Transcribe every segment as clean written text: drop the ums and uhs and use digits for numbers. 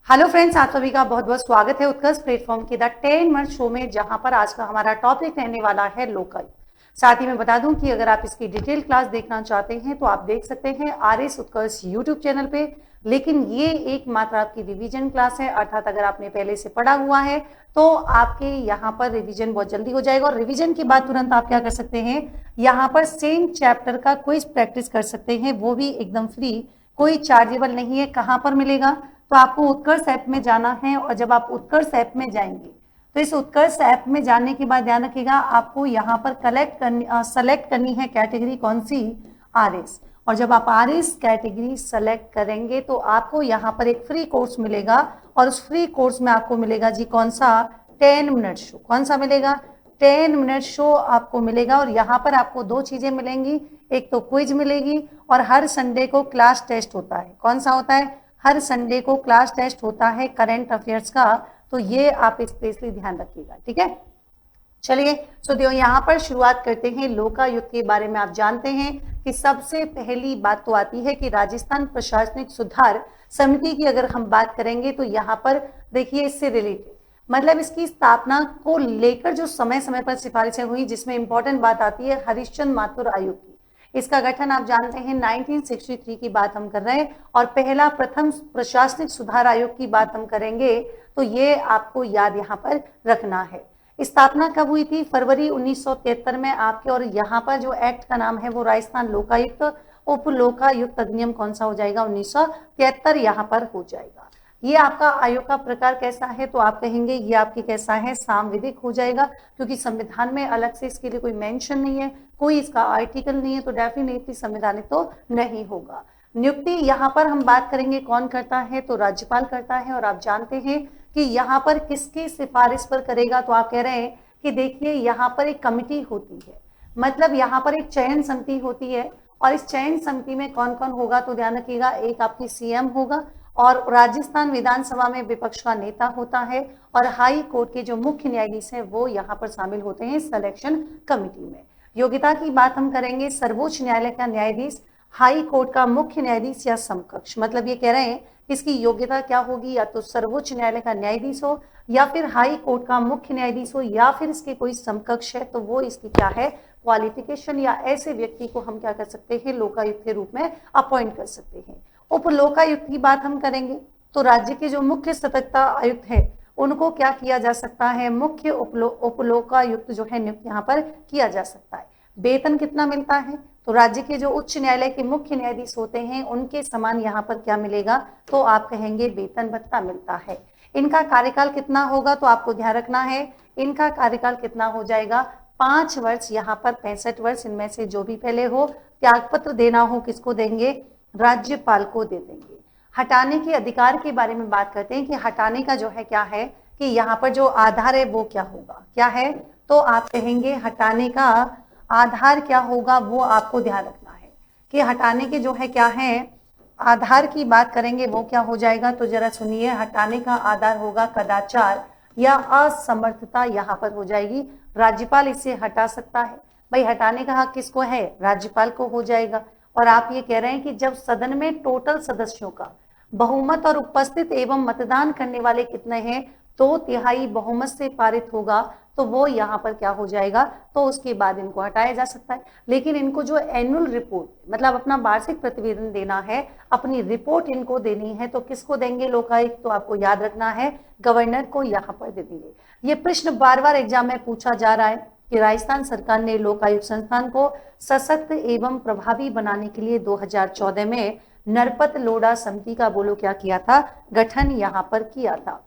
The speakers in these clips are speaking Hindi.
हेलो फ्रेंड्स, आप सभी का बहुत बहुत स्वागत है उत्कर्ष प्लेटफॉर्म के द 10 मिनट शो में, जहां पर आज का हमारा टॉपिक रहने वाला है लोकायुक्त। साथ ही मैं बता दूं कि अगर आप इसकी डिटेल क्लास देखना चाहते हैं तो आप देख सकते हैं आरएस उत्कर्ष यूट्यूब चैनल पे। लेकिन ये एकमात्र आपकी रिवीजन क्लास है, अर्थात अगर आपने पहले से पढ़ा हुआ है तो आपके यहाँ पर रिवीजन बहुत जल्दी हो जाएगा। और रिवीजन के बाद तुरंत आप क्या कर सकते हैं, यहाँ पर सेम चैप्टर का क्विज प्रैक्टिस कर सकते हैं, वो भी एकदम फ्री, कोई चार्जेबल नहीं है। कहाँ पर मिलेगा? तो आपको उत्कर्ष ऐप में जाना है, और जब आप उत्कर्ष ऐप में जाएंगे तो इस उत्कर्ष ऐप में जाने के बाद ध्यान रखिएगा, आपको यहाँ पर सेलेक्ट करनी है कैटेगरी कौन सी, आरएस। और जब आप आरएस कैटेगरी सेलेक्ट करेंगे तो आपको यहाँ पर एक फ्री कोर्स मिलेगा, और उस फ्री कोर्स में आपको मिलेगा जी कौन सा, 10 मिनट शो। कौन सा मिलेगा? 10 मिनट शो आपको मिलेगा। और यहाँ पर आपको दो चीजें मिलेंगी, एक तो क्विज मिलेगी, और हर संडे को क्लास टेस्ट होता है। कौन सा होता है? हर संडे को क्लास टेस्ट होता है करंट अफेयर्स का। तो ये आप स्पेशली ध्यान रखिएगा, ठीक है। चलिए तो यहाँ पर शुरुआत करते हैं लोकायुक्त के बारे में। आप जानते हैं कि सबसे पहली बात तो आती है कि राजस्थान प्रशासनिक सुधार समिति की अगर हम बात करेंगे तो यहाँ पर देखिए, इससे रिलेटेड मतलब इसकी स्थापना को लेकर जो समय समय पर सिफारिशें हुई, जिसमें इंपॉर्टेंट बात आती है हरिश्चंद्र माथुर आयोग की। इसका गठन आप जानते हैं 1963 की बात हम कर रहे हैं, और पहला प्रथम प्रशासनिक सुधार आयोग की बात हम करेंगे तो ये आपको याद यहाँ पर रखना है। स्थापना कब हुई थी? फरवरी 1973 में आपके। और यहाँ पर जो एक्ट का नाम है वो राजस्थान लोकायुक्त उप लोकायुक्त अधिनियम कौन सा हो जाएगा, 1973 यहाँ पर हो जाएगा। ये आपका आयोग का प्रकार कैसा है, तो आप कहेंगे ये आपके कैसा है, सांविधिक हो जाएगा, क्योंकि संविधान में अलग से इसके लिए कोई मेंशन नहीं है, कोई इसका आर्टिकल नहीं है, तो डेफिनेटली संवैधानिक तो नहीं होगा। नियुक्ति यहाँ पर हम बात करेंगे कौन करता है, तो राज्यपाल करता है। और आप जानते हैं कि यहाँ पर किसकी सिफारिश पर करेगा, तो आप कह रहे हैं कि देखिए यहाँ पर एक कमिटी होती है, मतलब यहाँ पर एक चयन समिति होती है, और इस चयन समिति में कौन कौन होगा, तो ध्यान रखिएगा, एक आपकी सीएम होगा, और राजस्थान विधानसभा में विपक्ष का नेता होता है, और हाई कोर्ट के जो मुख्य न्यायाधीश हैं वो यहाँ पर शामिल होते हैं सिलेक्शन कमिटी में। योग्यता की बात हम करेंगे, सर्वोच्च न्यायालय का न्यायाधीश, हाई कोर्ट का मुख्य न्यायाधीश या समकक्ष, मतलब ये कह रहे हैं इसकी योग्यता क्या होगी, या तो सर्वोच्च न्यायालय का न्यायाधीश हो, या फिर हाई कोर्ट का मुख्य न्यायाधीश हो, या फिर इसके कोई समकक्ष है, तो वो इसकी क्या है, क्वालिफिकेशन, या ऐसे व्यक्ति को हम क्या कर सकते हैं, लोकायुक्त के रूप में अपॉइंट कर सकते हैं। उप लोकायुक्त की बात हम करेंगे तो राज्य के जो मुख्य सतर्कता आयुक्त है उनको क्या किया जा सकता है, मुख्य उप लोकायुक्त जो है नियुक्त यहाँ पर किया जा सकता है। वेतन कितना मिलता है, तो राज्य के जो उच्च न्यायालय के मुख्य न्यायाधीश होते हैं उनके समान यहाँ पर क्या मिलेगा, तो आप कहेंगे वेतन भत्ता मिलता है। इनका कार्यकाल कितना होगा, तो आपको ध्यान रखना है इनका कार्यकाल कितना हो जाएगा, 5 वर्ष, यहाँ पर 65 वर्ष, इनमें से जो भी पहले हो। त्यागपत्र देना हो किसको देंगे, राज्यपाल को दे देंगे। हटाने के अधिकार के बारे में बात करते हैं कि हटाने का जो है क्या है, कि यहाँ पर जो आधार है वो क्या होगा, क्या है, तो आप कहेंगे हटाने का आधार क्या होगा, वो आपको ध्यान रखना है कि हटाने के जो है क्या है, आधार की बात करेंगे वो क्या हो जाएगा, तो जरा सुनिए, हटाने का आधार होगा कदाचार या असमर्थता, यहाँ पर हो जाएगी। राज्यपाल इसे हटा सकता है, भाई हटाने का हक किसको है, राज्यपाल को हो जाएगा। और आप ये कह रहे हैं कि जब सदन में टोटल सदस्यों का बहुमत और उपस्थित एवं मतदान करने वाले कितने हैं, 2/3 बहुमत से पारित होगा, तो वो यहाँ पर क्या हो जाएगा, तो उसके बाद इनको हटाया जा सकता है। लेकिन इनको जो एनुअल रिपोर्ट, मतलब अपना वार्षिक प्रतिवेदन देना है, अपनी रिपोर्ट इनको देनी है, तो किसको देंगे, लोकायुक्त, तो आपको याद रखना है गवर्नर को यहाँ पर दे देंगे। ये प्रश्न बार बार एग्जाम में पूछा जा रहा है कि राजस्थान सरकार ने लोकायुक्त संस्थान को सशक्त एवं प्रभावी बनाने के लिए 2014 में नरपत लोढ़ा समिति का बोलो क्या किया था, गठन यहाँ पर किया था।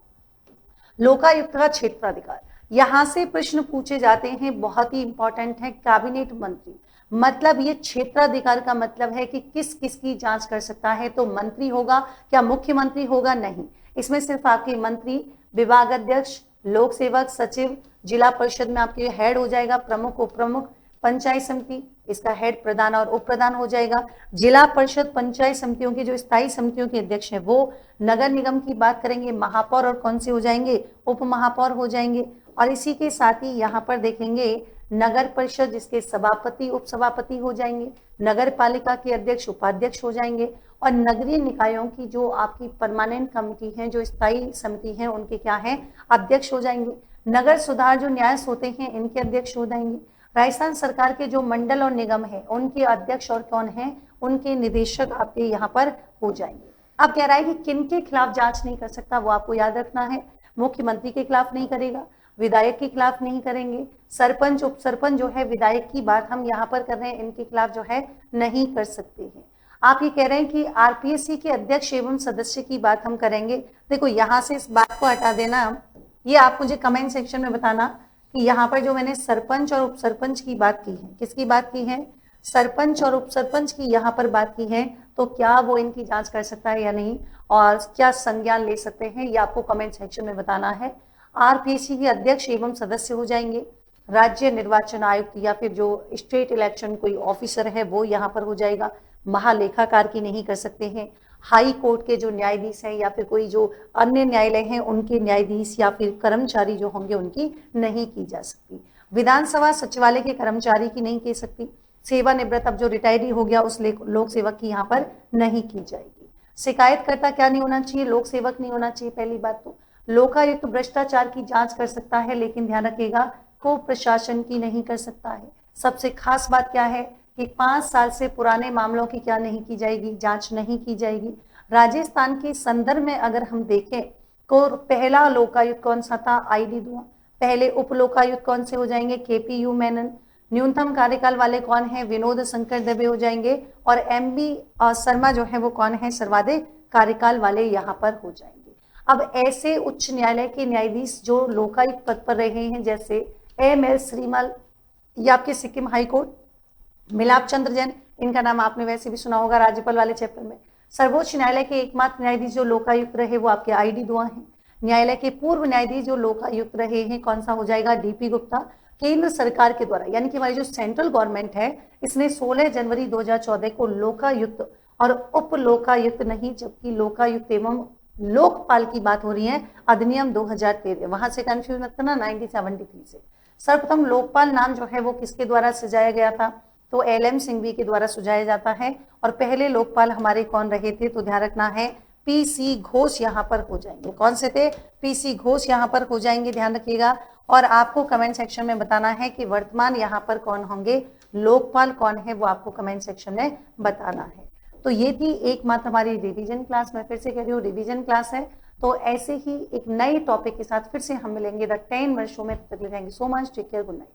लोकायुक्त का क्षेत्राधिकार, यहां से प्रश्न पूछे जाते हैं, बहुत ही इंपॉर्टेंट है। कैबिनेट मंत्री, मतलब ये क्षेत्राधिकार का मतलब है कि किस किस की जांच कर सकता है, तो मंत्री होगा, क्या मुख्यमंत्री होगा, नहीं, इसमें सिर्फ आपके मंत्री, विभाग अध्यक्ष, लोक सेवक, सचिव, जिला परिषद में आपके हेड हो जाएगा, प्रमुख, उप प्रमुख, पंचायत समिति इसका हेड प्रधान और उप प्रधान हो जाएगा। जिला परिषद पंचायत समितियों की जो स्थायी समितियों के अध्यक्ष है वो, नगर निगम की बात करेंगे महापौर और कौन से हो जाएंगे, उप महापौर हो जाएंगे। और इसी के साथ ही यहाँ पर देखेंगे नगर परिषद जिसके सभापति उप सभापति हो जाएंगे, नगर पालिका के अध्यक्ष उपाध्यक्ष हो जाएंगे, और नगरीय निकायों की जो आपकी परमानेंट कमेटी है, जो स्थायी समिति है, उनके क्या है, अध्यक्ष हो जाएंगे। नगर सुधार जो न्यास होते हैं इनके अध्यक्ष हो जाएंगे। राजस्थान सरकार के जो मंडल और निगम है उनके अध्यक्ष और कौन है, उनके निदेशक आपके यहाँ पर हो जाएंगे। अब कह रहा है कि किन के खिलाफ जांच नहीं कर सकता, वो आपको याद रखना है। मुख्यमंत्री के खिलाफ नहीं करेगा, विधायक के खिलाफ नहीं करेंगे, सरपंच उप सरपंच जो है विधायक की बात हम यहाँ पर कर रहे हैं, इनके खिलाफ जो है नहीं कर सकते हैं। आप ये कह रहे हैं कि आरपीएससी के अध्यक्ष एवं सदस्य की बात हम करेंगे। देखो यहाँ से इस बात को हटा देना, ये आप मुझे कमेंट सेक्शन में बताना कि यहाँ पर जो मैंने सरपंच और उप सरपंच की बात की है, किसकी बात की है, सरपंच और उप सरपंच की यहाँ पर बात की है, तो क्या वो इनकी जांच कर सकता है या नहीं, और क्या संज्ञान ले सकते हैं, ये आपको कमेंट सेक्शन में बताना है। आरपीएससी के अध्यक्ष एवं सदस्य हो जाएंगे, राज्य निर्वाचन आयुक्त या फिर जो स्टेट इलेक्शन कोई ऑफिसर है वो यहाँ पर हो जाएगा, महालेखाकार की नहीं कर सकते हैं, हाई कोर्ट के जो न्यायाधीश हैं या फिर कोई जो अन्य न्यायालय हैं उनके न्यायाधीश या फिर कर्मचारी जो होंगे उनकी नहीं की जा सकती। विधानसभा सचिवालय के कर्मचारी की नहीं की सकती। सेवानिवृत्त अब जो रिटायरी हो गया उस लोक सेवक की यहाँ पर नहीं की जाएगी। शिकायतकर्ता क्या नहीं होना चाहिए, लोक सेवक नहीं होना चाहिए। पहली बात तो लोकायुक्त भ्रष्टाचार की जांच कर सकता है, लेकिन ध्यान रखिएगा को प्रशासन की नहीं कर सकता है। सबसे खास बात क्या है कि 5 साल से पुराने मामलों की क्या नहीं की जाएगी, जांच नहीं की जाएगी। राजस्थान के संदर्भ में अगर हम देखें तो पहला लोकायुक्त कौन सा था, आईडी दुआ। पहले उप लोकायुक्त कौन से हो जाएंगे, केपीयू मेनन। न्यूनतम कार्यकाल वाले कौन है, विनोद शंकर दबे हो जाएंगे। और एमबी शर्मा जो है वो कौन है, सर्वाधिक कार्यकाल वाले यहाँ पर हो जाएंगे। अब ऐसे उच्च न्यायालय के न्यायाधीश जो लोकायुक्त पद पर रहे हैं, जैसे एम.एल. श्रीमल या आपके सिक्किम हाईकोर्ट मिलाप चंद्र जैन, इनका नाम आपने वैसे भी सुना होगा राज्यपाल वाले चैप्टर में। सर्वोच्च न्यायालय के एकमात्र न्यायाधीश जो लोकायुक्त रहे वो आपके आईडी दुआ हैं। न्यायालय के पूर्व न्यायाधीश जो लोकायुक्त रहे हैं कौन सा हो जाएगा, डीपी गुप्ता। केंद्र सरकार के द्वारा यानी कि हमारी जो सेंट्रल गवर्नमेंट है इसने 16 जनवरी 2014 को लोकायुक्त और उप लोकायुक्त नहीं, जबकि लोकायुक्त एवं लोकपाल की बात हो रही है, अधिनियम 2013, वहां से कंफ्यूज मत करना, 1973 से। सर्वप्रथम लोकपाल नाम जो है वो किसके द्वारा सजाया गया था, तो एल.एम. सिंघवी के द्वारा सुझाया जाता है। और पहले लोकपाल हमारे कौन रहे थे, तो ध्यान रखना है पीसी घोष यहाँ पर हो जाएंगे। कौन से थे, पीसी घोष यहाँ पर हो जाएंगे, ध्यान रखिएगा। और आपको कमेंट सेक्शन में बताना है कि वर्तमान यहाँ पर कौन होंगे, लोकपाल कौन है, वो आपको कमेंट सेक्शन में बताना है। तो ये थी एकमात्र हमारी रिवीजन क्लास। मैं फिर से कह रही हूँ रिवीजन क्लास है, तो ऐसे ही एक नए टॉपिक के साथ फिर से हम मिलेंगे द 10 मिनट शो में। तब तक के लिए thank you so much, take care, good night.